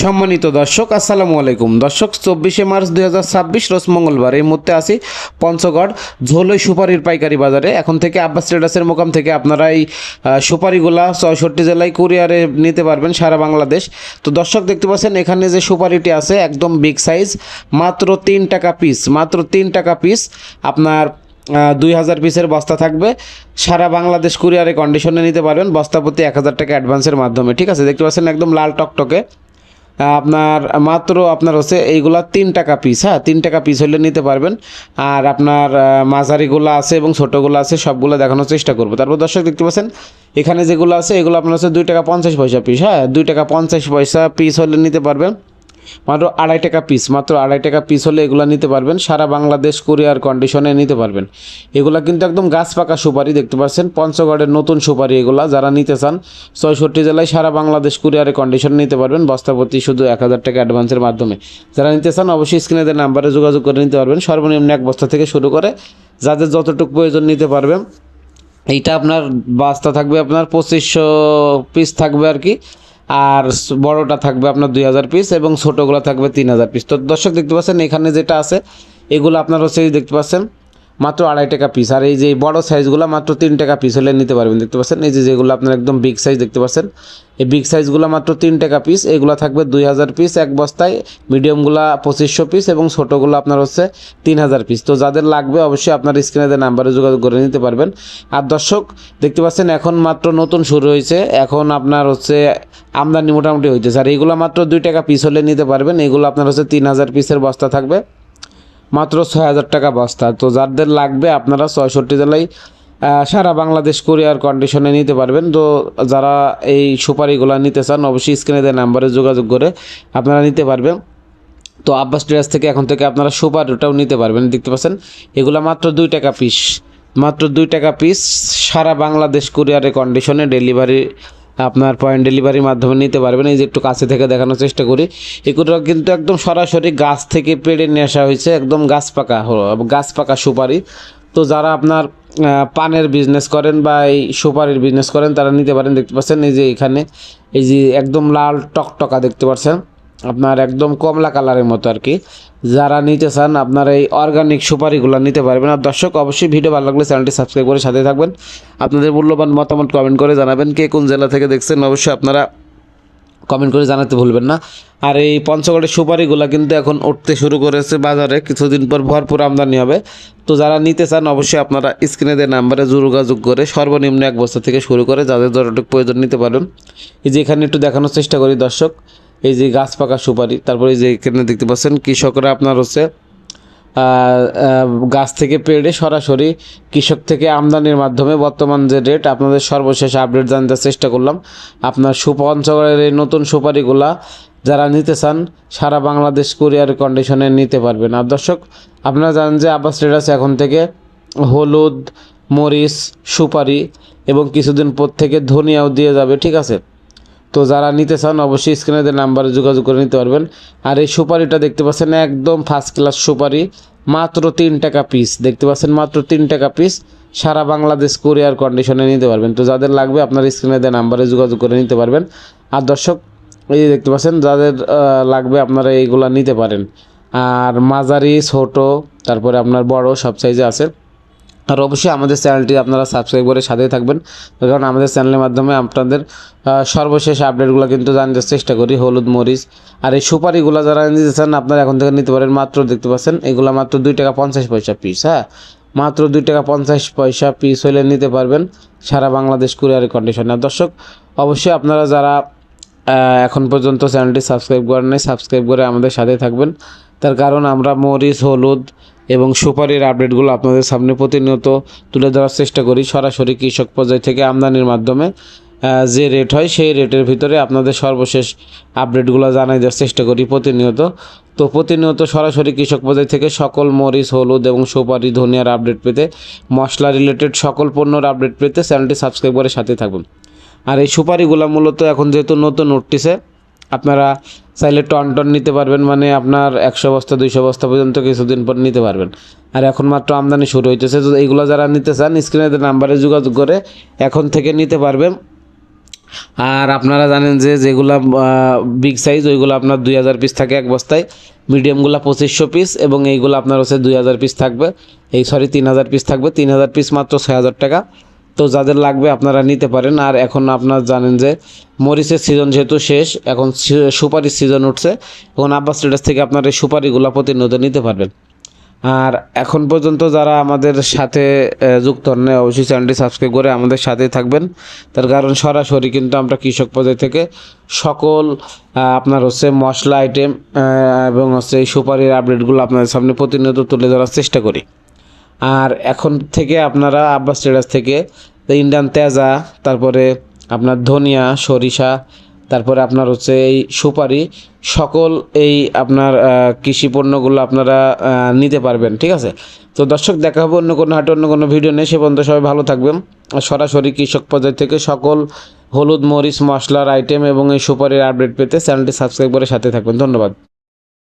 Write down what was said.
সম্মানিত দর্শক আসসালামু আলাইকুম। দর্শক 24 মার্চ 2026 রোজ মঙ্গলবার এই মুহূর্তে আসি পঞ্চগড় ঝোলই সুপারির পাইকারি বাজারে। এখন থেকে আব্বাস ট্রেডার্সের মোকাম থেকে আপনারা এই সুপারিগুলা 64 জেলায় কুরিয়ারে নিতে পারবেন সারা বাংলাদেশ। তো দর্শক দেখতে পাচ্ছেন এখানে যে সুপারিটি আছে একদম বিগ সাইজ, মাত্র 3 টাকা পিস, মাত্র 3 টাকা পিস। আপনার 2000 পিসের বস্তা থাকবে, সারা বাংলাদেশ কুরিয়ারে কন্ডিশনে নিতে পারবেন, বস্তা প্রতি 1000 টাকা অ্যাডভান্সের মাধ্যমে। ঠিক আছে, দেখতে পাচ্ছেন একদম লাল টকটকে। আপনার মাত্র আপনার হচ্ছে এইগুলা 3 টাকা পিস। হ্যাঁ, 3 টাকা পিস হলে নিতে পারবেন। আর আপনার মাঝারিগুলো আছে এবং ছোটোগুলো আছে, সবগুলো দেখানোর চেষ্টা করবো। তারপর দর্শক দেখতে পাচ্ছেন এখানে যেগুলো আছে এগুলো আপনার হচ্ছে 2 টাকা 50 পয়সা পিস। হ্যাঁ, 2 টাকা 50 পয়সা পিস হলে নিতে পারবেন। মাত্র 2.5 টাকা পিস, মাত্র 2.5 টাকা পিস হলে এগুলো নিতে পারবেন, সারা বাংলাদেশ কুরিয়ার কন্ডিশনে নিতে পারবেন। এগুলো কিন্তু একদম গাছ পাকা সুপারি, দেখতে পাচ্ছেন পঞ্চগড়ের নতুন সুপারি এগুলা। যারা নিতে চান 64 জেলায় সারা বাংলাদেশ কুরিয়ারে কন্ডিশনে নিতে পারবেন, বস্তাপতি শুধু 1000 টাকা অ্যাডভান্সের মাধ্যমে। যারা নিতে চান অবশ্যই স্ক্রিনে দেওয়া নাম্বারে যোগাযোগ করে নিতে পারবেন। সর্বনিম্ন 1 বস্তা থেকে শুরু করে যাদের যতটুকু প্রয়োজন নিতে পারবেন। এইটা আপনার বস্তা থাকবে আপনার 2500 পিস থাকবে আর কি, আর বড়টা থাকবে আপনার 2000 পিস এবং ছোটোগুলো থাকবে 3000 পিস। তো দর্শক দেখতে পাচ্ছেন এখানে যেটা আছে এগুলো আপনার হচ্ছে দেখতে পাচ্ছেন মাত্র 2.5 টাকা পিস। আর এই যে বড় সাইজগুলো মাত্র 3 টাকা পিস হলে নিতে পারবেন। দেখতে পাচ্ছেন এই যে যেগুলো আপনার একদম বিগ সাইজ দেখতে পাচ্ছেন, এই বিগ সাইজগুলো মাত্র 3 টাকা পিস। এগুলো থাকবে 2000 পিস এক বস্তায়, মিডিয়ামগুলো 2500 পিস এবং ছোটোগুলো আপনার হচ্ছে 3000 পিস। তো যাদের লাগবে অবশ্যই আপনার স্ক্রিনে দেওয়া নাম্বারে যোগাযোগ করে নিতে পারবেন। আর দর্শক দেখতে পাচ্ছেন এখন মাত্র নতুন শুরু হয়েছে, এখন আপনার হচ্ছে আমদানি মোটামুটি হইতেছে। আর এইগুলো মাত্র 2 টাকা পিস হলে নিতে পারবেন। এগুলো আপনার হচ্ছে 3000 পিসের বস্তা থাকবে, মাত্র 6000 টাকা বস্তা। তো যাদের লাগবে আপনারা 64 জেলায় সারা বাংলাদেশ কুরিয়ার কন্ডিশনে নিতে পারবেন। তো যারা এই সুপারিগুলো নিতে চান অবশ্যই স্ক্রিনে দেওয়া নাম্বারে যোগাযোগ করে আপনারা নিতে পারবেন। তো আব্বাস ট্রেডার্স থেকে এখন থেকে আপনারা সুপারিটাও নিতে পারবেন। দেখতে পাচ্ছেন এগুলো মাত্র 2 টাকা পিস, মাত্র 2 টাকা পিস, সারা বাংলাদেশ কুরিয়ারে কন্ডিশনে ডেলিভারি আপনার পয়েন্ট ডেলিভারির মাধ্যমে নিতে পারবেন। এই যে একটু কাছে থেকে দেখানোর চেষ্টা করি, এগুলো কিন্তু একদম সরাসরি গাছ থেকে পেড়ে নিয়ে আসা হয়েছে, একদম গাছ পাকা সুপারি। তো যারা আপনার পানের বিজনেস করেন বা এই সুপারির বিজনেস করেন তারা নিতে পারেন। দেখতে পাচ্ছেন এই যে এখানে এই যে একদম লাল টকটকা দেখতে পাচ্ছেন, আপনার একদম কমলা কালারের মতো আর কি। যারা নিতে চান আপনার এই অর্গানিক সুপারিগুলো নিতে পারবেন। আর দর্শক অবশ্যই ভিডিও ভালো লাগলে চ্যানেলটি সাবস্ক্রাইব করে সাথে থাকবেন। আপনাদের মূল্যবান মতামত কমেন্ট করে জানাবেন, কে কোন জেলা থেকে দেখছেন অবশ্যই আপনারা কমেন্ট করে জানাতে ভুলবেন না। আর এই পঞ্চগড়ের সুপারিগুলো কিন্তু এখন উঠতে শুরু করেছে বাজারে, কিছুদিন পর ভরপুর আমদানি হবে। তো যারা নিতে চান অবশ্যই আপনারা স্ক্রিনে দেওয়া নাম্বারে যোগাযোগ করে সর্বনিম্ন 1 বস্তা থেকে শুরু করে যাদের যতটুকু প্রয়োজন নিতে পারবেন। এই যে এখানে একটু দেখানোর চেষ্টা করি দর্শক, এই যে গাছ পাকা সুপারি। তারপরে এই যে এখানে দেখতে পাচ্ছেন কৃষকরা আপনার হচ্ছে গাছ থেকে পেড়ে সরাসরি কৃষক থেকে আমদানির মাধ্যমে বর্তমান যে রেট আপনাদের সর্বশেষ আপডেট জানতে চেষ্টা করলাম। আপনার পঞ্চগড়ের এই নতুন সুপারিগুলা যারা নিতে চান সারা বাংলাদেশ কুরিয়ার কন্ডিশনে নিতে পারবেন। আর দর্শক আপনারা জানেন যে আব্বাস ট্রেডার্স এখন থেকে হলুদ, মরিচ, সুপারি এবং কিছুদিন পর থেকে ধনিয়াও দিয়ে যাবে। ঠিক আছে, তো যারা নিতে চান অবশ্যই স্ক্রিনে দেওয়া নাম্বারে যোগাযোগ করে নিতে পারবেন। আর এই সুপারিটা দেখতে পাচ্ছেন একদম ফার্স্ট ক্লাস সুপারি, মাত্র 3 টাকা পিস। দেখতে পাচ্ছেন মাত্র 3 টাকা পিস, সারা বাংলাদেশ কুরিয়ার কন্ডিশনে নিতে পারবেন। তো যাদের লাগবে আপনার স্ক্রিনে দেওয়া নাম্বারে যোগাযোগ করে নিতে পারবেন। আর দর্শক এই যে দেখতে পাচ্ছেন যাদের লাগবে আপনারা এইগুলা নিতে পারেন। আর মাঝারি, ছোট, তারপরে আপনার বড় সব সাইজে আছে। আর অবশ্যই আমাদের চ্যানেলটি আপনারা সাবস্ক্রাইব করে সাথেই থাকবেন, কারণ আমাদের চ্যানেলের মাধ্যমে আপনাদের সর্বশেষ আপডেটগুলো কিন্তু জানতে চেষ্টা করি, হলুদ, মরিচ। আর এই সুপারিগুলো যারা নিতে চান আপনারা এখন থেকে নিতে পারেন। মাত্র দেখতে পাচ্ছেন এগুলো মাত্র 2 টাকা 50 পয়সা পিস। হ্যাঁ, মাত্র 2 টাকা 50 পয়সা পিস হলে নিতে পারবেন সারা বাংলাদেশ কুরিয়ার কন্ডিশনে। আর দর্শক অবশ্যই আপনারা যারা এখন পর্যন্ত চ্যানেলটি সাবস্ক্রাইব করেন নাই সাবস্ক্রাইব করে আমাদের সাথে থাকবেন, তার কারণ আমরা মরিচ, হলুদ এবং সুপারির আপডেটগুলো আপনাদের সামনে প্রতিনিয়ত তুলে ধরার চেষ্টা করি। সরাসরি কৃষক পর্যায় থেকে আমদানির মাধ্যমে যে রেট হয় সেই রেটের ভিতরে আপনাদের সর্বশেষ আপডেটগুলো জানাই দেওয়ার চেষ্টা করি প্রতিনিয়ত। তো প্রতিনিয়ত সরাসরি কৃষক পর্যায় থেকে সকল মরিচ, হলুদ এবং সুপারি, ধনিয়ার আপডেট পেতে, মশলা রিলেটেড সকল পণ্যর আপডেট পেতে চ্যানেলটি সাবস্ক্রাইব করে সাথে থাকবেন। আর এই সুপারিগুলো মূলত এখন যেহেতু নতুন উঠতেছে, আপনারা চাইলে টন নিতে পারবেন, মানে আপনার 100 বস্তা 200 বস্তা পর্যন্ত কিছুদিন পর নিতে পারবেন। আর এখন মাত্র আমদানি শুরু হইতেছে। তো এইগুলো যারা নিতে চান স্ক্রিনে নাম্বারে যোগাযোগ করে এখন থেকে নিতে পারবেন। আর আপনারা জানেন যে যেগুলা বিগ সাইজ ওইগুলো আপনার 2000 পিস থাকে এক বস্তায়, মিডিয়ামগুলো 2500 পিস এবং এইগুলো আপনার হচ্ছে 2000 পিস থাকবে, 3000 পিস থাকবে। 3000 পিস মাত্র 6000 টাকা। তো যাদের লাগবে আপনারা নিতে পারেন। আর এখন আপনারা জানেন যে মরিচের সিজন যেহেতু শেষ, এখন সুপারির সিজন উঠছে, এখন আব্বাস ট্রেডার্স থেকে আপনারা এই সুপারিগুলো প্রতিনিয়ত নিতে পারবেন। আর এখন পর্যন্ত যারা আমাদের সাথে যুক্ত হন নাই, অবশ্যই চ্যানেলটি সাবস্ক্রাইব করে আমাদের সাথেই থাকবেন। তার কারণ সরাসরি কিন্তু আমরা কৃষক পর্যায় থেকে সকল আপনার হচ্ছে মশলা আইটেম এবং হচ্ছে এই সুপারির আপডেটগুলো আপনাদের সামনে প্রতিনিয়ত তুলে ধরার চেষ্টা করি। আর এখন থেকে আপনারা আব্বাস ট্রেডার্স থেকে ইন্ডিয়ান তেজা, তারপরে আপনার ধনিয়া, সরিষা, তারপরে আপনার হচ্ছে এই সুপারি, সকল এই আপনার কৃষি পণ্যগুলো আপনারা নিতে পারবেন। ঠিক আছে, তো দর্শক দেখা হবে অন্য কোনো হাটে অন্য কোনো ভিডিও নেই। সে পর্যন্ত সবাই ভালো থাকবেন। আর সরাসরি কৃষক পর্যায় থেকে সকল হলুদ মরিচ মশলার আইটেম এবং এই সুপারির আপডেট পেতে চ্যানেলটি সাবস্ক্রাইব করে সাথে থাকবেন। ধন্যবাদ।